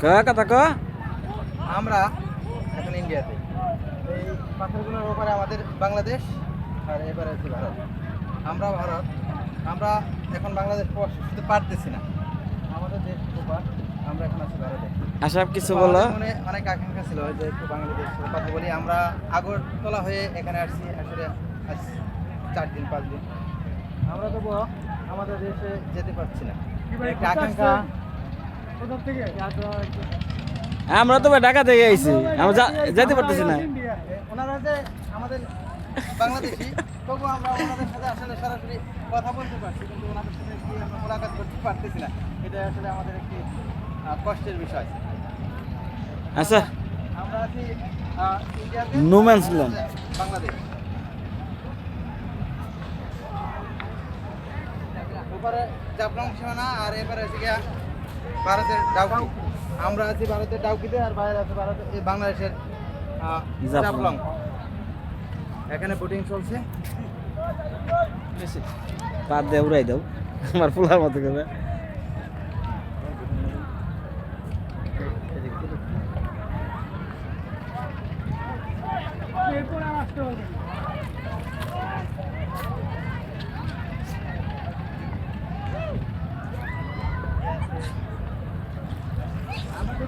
কথা ক। আমরা এখন ইন্ডিয়াতে, এই পাথরগুলোর ওপারে আমাদের বাংলাদেশ, আর এবারে হচ্ছে ভারত। ভারত, আমরা এখন বাংলাদেশ শুধু পারতেছি না, আমাদের দেশ ওপার, আমরা এখন আছি ভারতে। আশরাফ কিছু বলো। মনে অনেক আকাঙ্ক্ষা ছিল যে একটু বাংলাদেশ কথা বলি। আমরা আগরতলা হয়ে এখানে আসছি, আসলে আজ 4 দিন 5 দিন। আমরা তবুও আমাদের দেশে যেতে পারছি না, একটা আকাঙ্ক্ষা। আমরা তো ঢাকা থেকে আইছি, আমরা যেতে পারতেছি না। ওনারা যে আমাদের বাংলাদেশি, তবু আমরা ওনাদের সাথে আসলে সরাসরি কথা বলতে পারছি, কিন্তু ওনাদের সাথে কি আমরা মোলাকাত করতে পারতেছি না। এটা আসলে আমাদের একটি কষ্টের বিষয়। আচ্ছা, আমরা আছি ইন্ডিয়াতে, নো ম্যানস ল্যান্ড, বাংলাদেশ। ওপারে জাফলং সীমানা, আর এবারে আছে গিয়া ভারতের ডাউকি। আমরা আছি ভারতের ডাউকিতে, আর বাইরে আছে বাংলাদেশের জাফলং। এখানে বোটিং চলছে। বাদ দিয়ে উড়াই দাও আমার ফুলার মতো করে। আমাদের